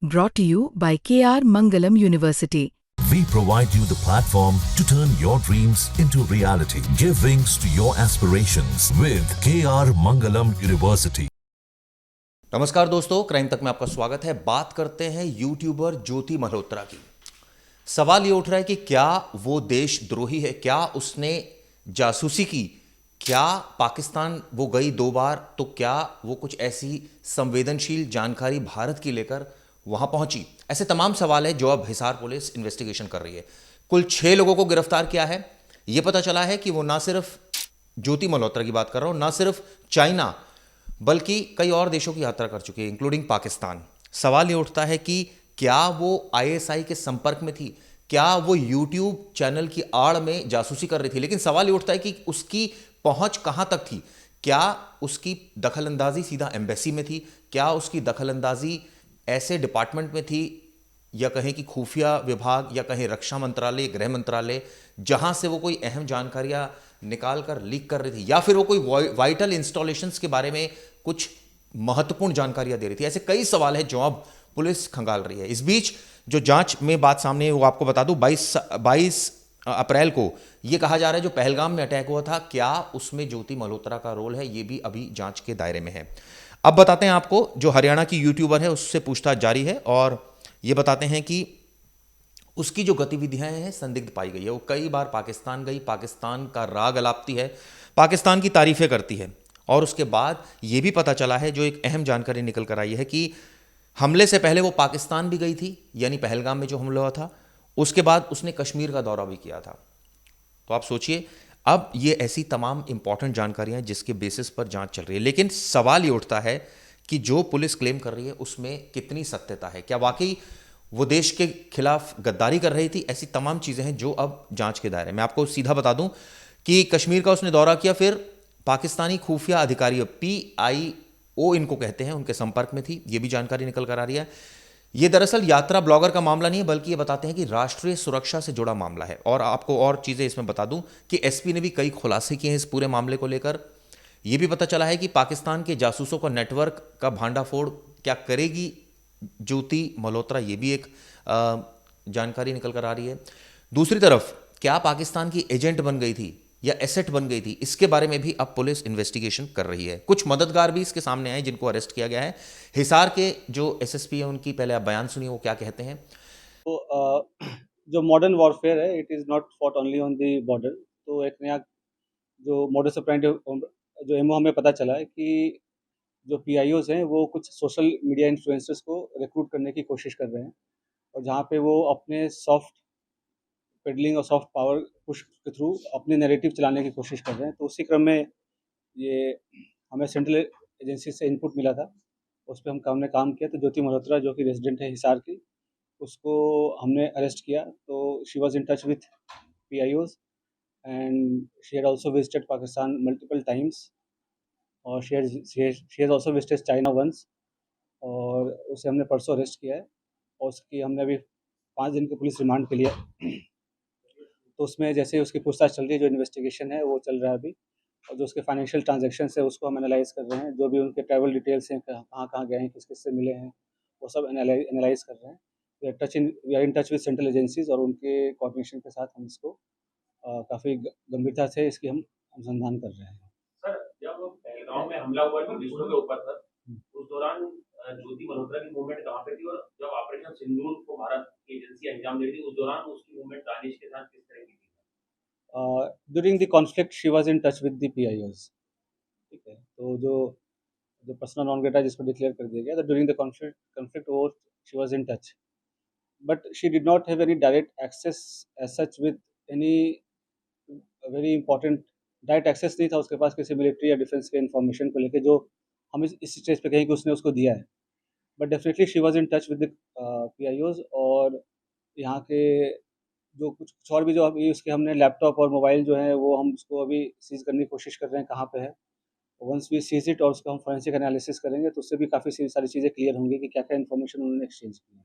Brought to you by KR Mangalam University. We provide you the platform to turn your dreams into reality. Give wings to your aspirations with KR Mangalam University. नमस्कार दोस्तों, crime तक में आपका स्वागत है। बात करते हैं यूट्यूबर ज्योति मल्होत्रा की। सवाल ये उठ रहा है कि क्या वो देशद्रोही है, क्या उसने जासूसी की, क्या पाकिस्तान वो गई 2 बार, तो क्या वो कुछ ऐसी संवेदनशील जानकारी भारत की लेकर वहां पहुंची। ऐसे तमाम सवाल है जो अब हिसार पुलिस इन्वेस्टिगेशन कर रही है। कुल 6 लोगों को गिरफ्तार किया है। यह पता चला है कि वो ना सिर्फ ज्योति मल्होत्रा की बात कर रहा हूं, ना सिर्फ चाइना बल्कि कई और देशों की यात्रा कर चुके हैं, इंक्लूडिंग पाकिस्तान। सवाल ये उठता है कि क्या वो आईएसआई के संपर्क में थी, क्या वो यूट्यूब चैनल की आड़ में जासूसी कर रही थी। लेकिन सवाल ये उठता है कि उसकी पहुंच कहां तक थी। क्या उसकी दखलंदाजी सीधा एम्बेसी में थी, क्या उसकी दखलंदाजी ऐसे डिपार्टमेंट में थी, या कहें कि खुफिया विभाग, या कहें रक्षा मंत्रालय, गृह मंत्रालय, जहां से वो कोई अहम जानकारियां निकाल कर लीक कर रही थी, या फिर वो कोई वाइटल इंस्टॉलेशंस के बारे में कुछ महत्वपूर्ण जानकारियां दे रही थी। ऐसे कई सवाल हैं जो अब पुलिस खंगाल रही है। इस बीच जो जांच में बात सामने है वो आपको बता दूं, 22 अप्रैल को यह कहा जा रहा है जो पहलगाम में अटैक हुआ था, क्या उसमें ज्योति मल्होत्रा का रोल है, ये भी अभी जांच के दायरे में है। अब बताते हैं आपको, जो हरियाणा की यूट्यूबर है उससे पूछताछ जारी है और ये बताते हैं कि उसकी जो गतिविधियां हैं संदिग्ध पाई गई है। वो कई बार पाकिस्तान गई, पाकिस्तान का राग अलापती है, पाकिस्तान की तारीफें करती है। और उसके बाद ये भी पता चला है, जो एक अहम जानकारी निकल कर आई है, कि हमले से पहले वो पाकिस्तान भी गई थी, यानी पहलगाम में जो हमला हुआ था। उसके बाद उसने कश्मीर का दौरा भी किया था। तो आप सोचिए, अब ये ऐसी तमाम इंपॉर्टेंट जानकारियां हैं जिसके बेसिस पर जांच चल रही है। लेकिन सवाल ये उठता है कि जो पुलिस क्लेम कर रही है उसमें कितनी सत्यता है, क्या वाकई वो देश के खिलाफ गद्दारी कर रही थी। ऐसी तमाम चीजें हैं जो अब जांच के दायरे में। आपको सीधा बता दूं कि कश्मीर का उसने दौरा किया, फिर पाकिस्तानी खुफिया अधिकारी PIO इनको कहते हैं, उनके संपर्क में थी। ये भी जानकारी निकल कर आ रही है। ये दरअसल यात्रा ब्लॉगर का मामला नहीं है, बल्कि ये बताते हैं कि राष्ट्रीय सुरक्षा से जुड़ा मामला है। और आपको और चीजें इसमें बता दूं कि एसपी ने भी कई खुलासे किए हैं इस पूरे मामले को लेकर। यह भी पता चला है कि पाकिस्तान के जासूसों का नेटवर्क का भांडाफोड़ क्या करेगी ज्योति मल्होत्रा, ये भी एक जानकारी निकल कर आ रही है। दूसरी तरफ क्या पाकिस्तान की एजेंट बन गई थी या एसेट बन गई थी, इसके बारे में भी अब पुलिस इन्वेस्टिगेशन कर रही है। कुछ मददगार भी इसके सामने आए जिनको अरेस्ट किया गया है। हिसार के जो एसएसपी है उनकी पहले आप बयान सुनिए, वो क्या कहते हैं। तो जो मॉडर्न वॉरफेयर है, it is not fought only on the border. तो एक नया जो मॉडस ऑपरेंडी जो एमओ हमें पता चला है कि जो पीआईओज हैं वो कुछ सोशल मीडिया इन्फ्लुएंसर्स को रिक्रूट करने की कोशिश कर रहे हैं, और जहाँ पे वो अपने सॉफ्ट पेडलिंग और सॉफ्ट पावर पुश के थ्रू अपने नैरेटिव चलाने की कोशिश कर रहे हैं। तो उसी क्रम में ये हमें सेंट्रल एजेंसी से इनपुट मिला था, उस पर हमने काम किया। तो ज्योति मल्होत्रा जो कि रेजिडेंट है हिसार की, उसको हमने अरेस्ट किया। तो she was in touch with PIOs and she had also visited Pakistan multiple times, और she has also visited China once, और उसे हमने परसों अरेस्ट किया है और उसकी हमने अभी 5 दिन की पुलिस रिमांड पे लिया। तो उसमें जैसे उसकी पूछताछ चल रही है, जो इन्वेस्टिगेशन है वो चल रहा है अभी, और जो उसके फाइनेंशियल ट्रांजैक्शंस है उसको हम एनालाइज कर रहे हैं। जो भी उनके ट्रैवल डिटेल्स हैं, कहाँ कहाँ गए हैं, किस किस से मिले हैं, वो सब एनालाइज कर रहे हैं। We are in touch with central agencies, और उनके कोऑर्डिनेशन के साथ हम इसको काफ़ी गंभीरता से इसकी हम अनुसंधान कर रहे हैं। सर, जब पहलगाम में हमला हुआ टूरिस्टों के ऊपर सर, उस दौरान ज्योति मल्होत्रा की मूवमेंट कहाँ पे थी, और जब ऑपरेशन सिंदूर को भारत की एजेंसी अंजाम दे रही थी उस दौरान उसकी मूवमेंट दानिश के साथ किस तरह की थी? During the conflict she was in touch with the PIOs। ठीक है, तो जो जो पर्सनल नॉन ग्रेटा जिसको डिक्लेयर कर दिया गया, तो ड्यूरिंग द कॉन्फ्लिक्ट वो she was in touch, but she did not have any direct access as such with any very important. Direct access नहीं था उसके पास किसी मिलिट्री या डिफेंस के इन्फॉर्मेशन को लेके, जो हम इस स्टेज पे कहें कि उसने उसको दिया है। But definitely she was in touch with the PIOs, और यहाँ के जो कुछ और भी जो अभी उसके हमने लैपटॉप और मोबाइल जो है वो हम उसको अभी सीज करने की कोशिश कर रहे हैं कहाँ पे है। वंस वी सीज इट और उसका हम फोरेंसिक एनालिसिस करेंगे, तो उससे भी काफ़ी सारी चीज़ें क्लियर होंगी कि क्या क्या इन्फॉर्मेशन उन्होंने एक्सचेंज की है।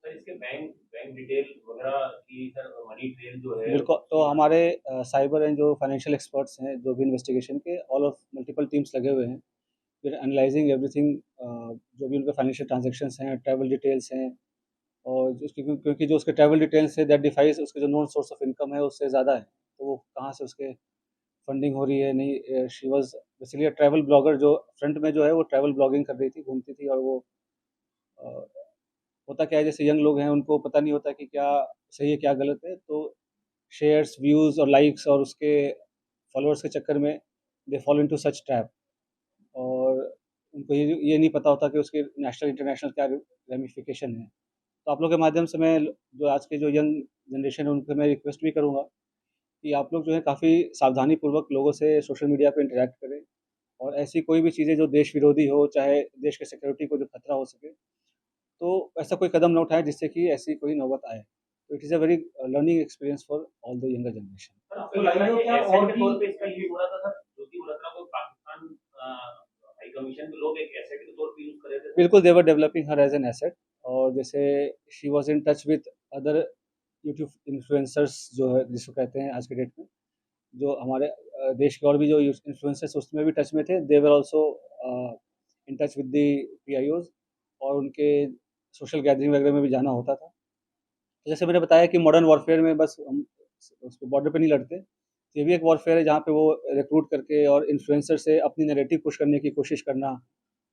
सर, इसके बैंक बैंक डिटेल वगैरह की सर, मनी ट्रेल जो है बिल्कुल, तो हमारे साइबर एंड जो फाइनेंशियल एक्सपर्ट्स हैं, जो भी इन्वेस्टिगेशन के ऑल ऑफ मल्टीपल टीम्स लगे हुए हैं, वी आर एनालाइजिंग एवरीथिंग, जो भी उनके फाइनेंशियल ट्रांजैक्शंस हैं, ट्रैवल डिटेल्स हैं, और क्योंकि जो उसके ट्रैवल डिटेल्स है दैट डिफाइज उसके जो नॉन सोर्स ऑफ इनकम है उससे ज़्यादा है, तो वो कहाँ से उसके फंडिंग हो रही है नहीं। She was basically a travel blogger, जो फ्रंट में जो है वो ट्रैवल ब्लॉगिंग कर रही थी, घूमती थी, और वो अ, होता क्या है जैसे यंग लोग हैं उनको पता नहीं होता कि क्या सही है क्या गलत है, तो शेयर्स, व्यूज़ और लाइक्स और उसके फॉलोअर्स के चक्कर में they follow into such trap, और उनको ये नहीं पता होता कि उसके नेशनल इंटरनेशनल क्या रेमिफिकेशन है। तो आप लोग के माध्यम से मैं जो आज के जो यंग जनरेशन है उनसे मैं रिक्वेस्ट भी करूँगा कि आप लोग जो है काफ़ी सावधानीपूर्वक लोगों से सोशल मीडिया पे इंटरैक्ट करें, और ऐसी कोई भी चीज़ें जो देश विरोधी हो, चाहे देश के सिक्योरिटी को जो खतरा हो सके, तो ऐसा कोई कदम ना उठाएँ जिससे कि ऐसी कोई नौबत आए। तो it is a very learning experience for all the younger generation. Sir, आपको लग रहा है कि एसेट के तौर पे इसका यूज हो रहा था सर? ज्योति मल्होत्रा को पाकिस्तान हाई कमीशन के लोग एक एसेट के तौर पे यूज कर रहे थे? बिल्कुल, they were developing her as an asset, और जैसे she was in touch with other YouTube influencers जो है जिसको कहते हैं आज के डेट में, जो हमारे देश के और भी जो इन्फ्लुएंसर्स उसमें भी टच में थे, they were also in touch with the PIOs, और उनके सोशल गैदरिंग वगैरह में भी जाना होता था। तो जैसे मैंने बताया कि मॉडर्न वॉरफेयर में बस हम उस पे बॉर्डर पे नहीं लड़ते, ये भी एक वॉरफेयर है जहाँ पे वो रिक्रूट करके और इन्फ्लुएंसर से अपनी नैरेटिव पुश करने की कोशिश करना,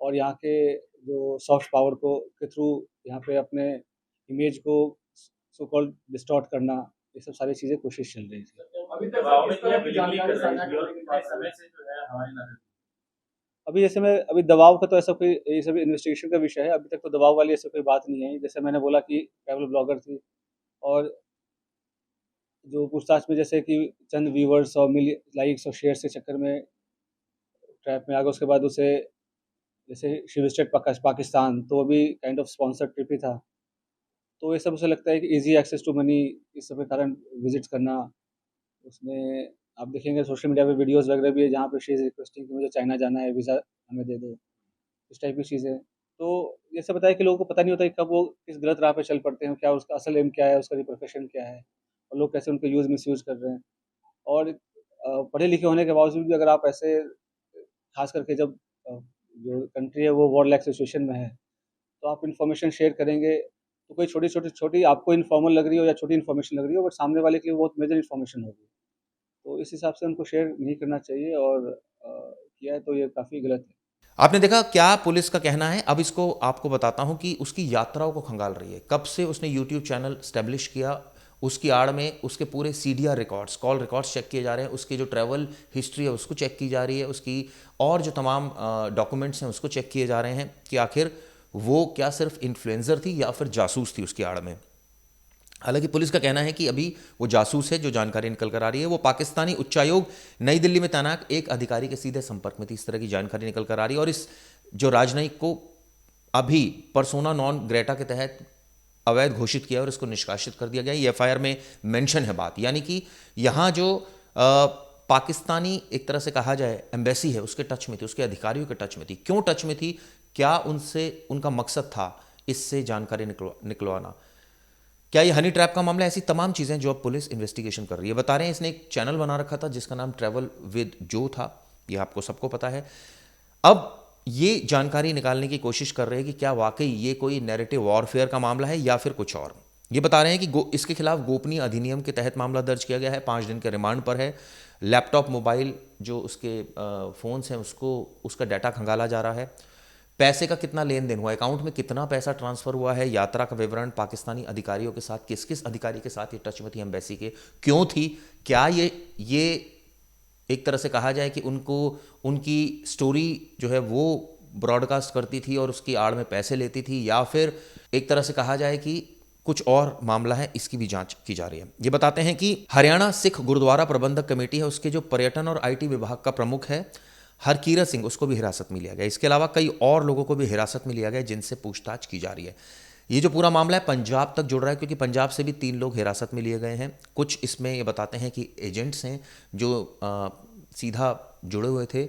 और यहाँ के जो सॉफ्ट पावर को के थ्रू यहाँ पे अपने इमेज को सो कॉल्ड डिस्टॉर्ट करना, ये सब सारी चीज़ें कोशिश चल रही थी। अभी तक दबाव में किया बिलीव कर रहे हैं और कितने समय से जो है हमारी नजर। अभी जैसे मैं अभी दबाव का तो ऐसा कोई, ये सब इन्वेस्टिगेशन का विषय है, अभी तक तो दबाव वाली ऐसी कोई बात नहीं आई। जैसे मैंने बोला कि ट्रैवल ब्लॉगर थी, और जो पूछताछ में जैसे कि चंद व्यूअर्स और लाइक्स और शेयर्स के चक्कर में ट्रैप में आ गए, उसके बाद उसे जैसे शी विजिटेड पाकिस्तान, तो वो भी काइंड ऑफ स्पॉन्सर्ड ट्रिप ही था। तो ये सब उसे लगता है कि ईज़ी एक्सेस टू मनी, इस सब के कारण विज़िट्स करना। उसमें आप देखेंगे सोशल मीडिया पे वीडियोज़ वगैरह भी है जहाँ पे शी इज़ रिक्वेस्टिंग कि मुझे चाइना जाना है, वीज़ा हमें दे दो, इस टाइप की चीज़ें। तो ये सब बताया कि लोगों को पता नहीं होता कि कब वो किस गलत राह पे चल पड़ते हैं, क्या उसका असल एम क्या है, उसका प्रोफेशन क्या है, और लोग कैसे उनको मिसयूज़ कर रहे हैं। और पढ़े लिखे होने के बावजूद भी अगर आप ऐसे, ख़ास करके जब जो कंट्री है वो वॉर लाइक सिचुएशन में है, तो आप इन्फॉर्मेशन शेयर करेंगे, तो कोई छोटी आपको इन्फॉर्मल लग रही हो या छोटी इन्फॉर्मेशन लग रही हो, बट सामने वाले के लिए बहुत मेजर इन्फॉर्मेशन होगी। तो इस हिसाब से उनको शेयर नहीं करना चाहिए, और किया है तो ये काफ़ी गलत है। आपने देखा क्या पुलिस का कहना है। अब इसको आपको बताता हूं कि उसकी यात्राओं को खंगाल रही है। कब से उसने यूट्यूब चैनल स्टैब्लिश किया, उसकी आड़ में उसके पूरे CDR records, call records check किए जा रहे हैं, उसकी जो ट्रैवल हिस्ट्री है उसको चेक की जा रही है, उसकी और जो तमाम डॉक्यूमेंट्स हैं उसको चेक किए जा रहे हैं कि आखिर वो क्या सिर्फ इन्फ्लुएंसर थी या फिर जासूस थी उसकी आड़ में। हालांकि पुलिस का कहना है कि अभी वो जासूस है, जो जानकारी निकल कर आ रही है वो पाकिस्तानी उच्चायोग नई दिल्ली में तैनात एक अधिकारी के सीधे संपर्क में थी, इस तरह की जानकारी निकल कर आ रही है। और इस जो राजनयिक को अभी परसोना नॉन ग्रेटा के तहत अवैध घोषित किया और इसको निष्कासित कर दिया गया। ये एफआईआर में मेंशन है बात, यानी कि यहाँ जो पाकिस्तानी एक तरह से कहा जाए एम्बेसी है उसके टच में थी, उसके अधिकारियों के टच में थी। क्यों टच में थी, क्या उनसे उनका मकसद था इससे जानकारी निकलवाना, क्या ये हनी ट्रैप का मामला, ऐसी तमाम चीज़ें जो अब पुलिस इन्वेस्टिगेशन कर रही है। बता रहे हैं इसने एक चैनल बना रखा था जिसका नाम ट्रैवल विद जो था, ये आपको सबको पता है। अब ये जानकारी निकालने की कोशिश कर रहे हैं कि क्या वाकई ये कोई नैरेटिव वॉरफेयर का मामला है या फिर कुछ और। ये बता रहे हैं कि इसके खिलाफ गोपनीय अधिनियम के तहत मामला दर्ज किया गया है, 5 दिन के रिमांड पर है। लैपटॉप, मोबाइल जो उसके फ़ोन्स हैं उसका डाटा खंगाला जा रहा है। पैसे का कितना लेन देन हुआ, अकाउंट में कितना पैसा ट्रांसफ़र हुआ है, यात्रा का विवरण, पाकिस्तानी अधिकारियों के साथ किस किस अधिकारी के साथ ये टच में थी, एम्बेसी के क्यों थी, क्या ये एक तरह से कहा जाए कि उनकी स्टोरी जो है वो ब्रॉडकास्ट करती थी और उसकी आड़ में पैसे लेती थी, या फिर एक तरह से कहा जाए कि कुछ और मामला है, इसकी भी जांच की जा रही है। ये बताते हैं कि हरियाणा सिख गुरुद्वारा प्रबंधक कमेटी है, उसके जो पर्यटन और आईटी विभाग का प्रमुख है हरकीरत सिंह, उसको भी हिरासत में लिया गया। इसके अलावा कई और लोगों को भी हिरासत में लिया गया जिनसे पूछताछ की जा रही है। ये जो पूरा मामला है पंजाब तक जुड़ रहा है, क्योंकि पंजाब से भी 3 लोग हिरासत में लिए गए हैं। कुछ इसमें ये बताते हैं कि एजेंट्स हैं जो सीधा जुड़े हुए थे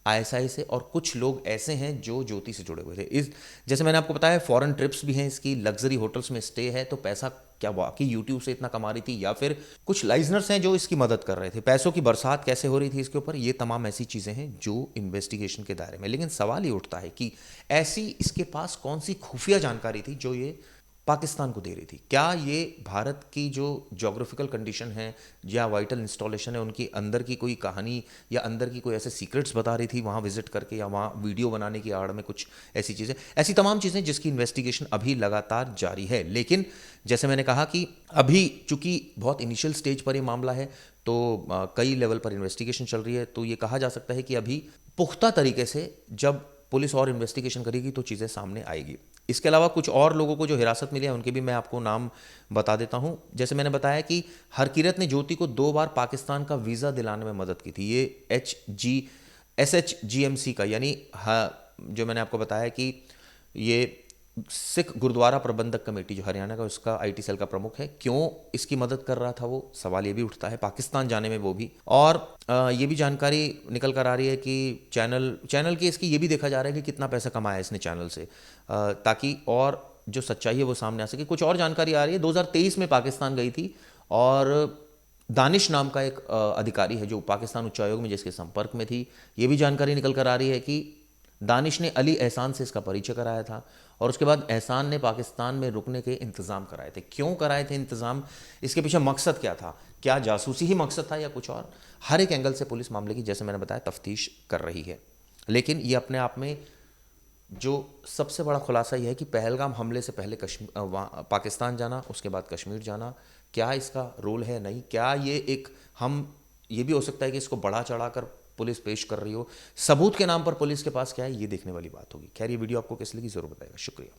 आईएसआई से, और कुछ लोग ऐसे हैं जो ज्योति से जुड़े हुए थे। इस जैसे मैंने आपको बताया, फॉरेन ट्रिप्स भी हैं इसकी, लग्जरी होटल्स में स्टे है, तो पैसा क्या वाकई यूट्यूब से इतना कमा रही थी, या फिर कुछ लाइजनर्स हैं जो इसकी मदद कर रहे थे, पैसों की बरसात कैसे हो रही थी इसके ऊपर, ये तमाम ऐसी चीज़ें हैं जो इन्वेस्टिगेशन के दायरे में। लेकिन सवाल ये उठता है कि ऐसी इसके पास कौन सी खुफिया जानकारी थी जो ये पाकिस्तान को दे रही थी। क्या ये भारत की जो जोग्राफिकल कंडीशन है या वाइटल इंस्टॉलेशन है उनकी अंदर की कोई कहानी या अंदर की कोई ऐसे सीक्रेट्स बता रही थी वहाँ विजिट करके, या वहाँ वीडियो बनाने की आड़ में कुछ ऐसी चीज़ें, ऐसी तमाम चीज़ें जिसकी इन्वेस्टिगेशन अभी लगातार जारी है। लेकिन जैसे मैंने कहा कि अभी चूंकि बहुत इनिशियल स्टेज पर ये मामला है, तो कई लेवल पर इन्वेस्टिगेशन चल रही है, तो ये कहा जा सकता है कि अभी पुख्ता तरीके से जब पुलिस और इन्वेस्टिगेशन करेगी तो चीज़ें सामने आएगी। इसके अलावा कुछ और लोगों को जो हिरासत मिली है उनके भी मैं आपको नाम बता देता हूं। जैसे मैंने बताया कि हरकीरत ने ज्योति को 2 बार पाकिस्तान का वीज़ा दिलाने में मदद की थी। ये SHGMC का, यानी जो मैंने आपको बताया कि ये सिख गुरुद्वारा प्रबंधक कमेटी जो हरियाणा का, उसका IT सेल का प्रमुख है, क्यों इसकी मदद कर रहा था वो सवाल ये भी उठता है, पाकिस्तान जाने में वो भी। और ये भी जानकारी निकल कर आ रही है कि चैनल की इसकी ये भी देखा जा रहा है कि कितना पैसा कमाया इसने चैनल से, ताकि और जो सच्चाई है वो सामने आ सके। कुछ और जानकारी आ रही है, 2023 में पाकिस्तान गई थी और दानिश नाम का एक अधिकारी है जो पाकिस्तान उच्चायोग में जिसके संपर्क में थी, ये भी जानकारी निकल कर आ रही है कि दानिश ने अली एहसान से इसका परिचय कराया था, और उसके बाद एहसान ने पाकिस्तान में रुकने के इंतज़ाम कराए थे। क्यों कराए थे इंतज़ाम, इसके पीछे मकसद क्या था, क्या जासूसी ही मकसद था या कुछ और, हर एक एंगल से पुलिस मामले की, जैसे मैंने बताया, तफ्तीश कर रही है। लेकिन ये अपने आप में जो सबसे बड़ा खुलासा यह है कि पहलगाम हमले से पहले पाकिस्तान जाना, उसके बाद कश्मीर जाना, क्या इसका रोल है, नहीं, क्या ये एक ये भी हो सकता है कि इसको बढ़ा चढ़ा कर पुलिस पेश कर रही हो, सबूत के नाम पर पुलिस के पास क्या है, ये देखने वाली बात होगी। खैर, ये वीडियो आपको किस लगी ज़रूर बताएगा। शुक्रिया।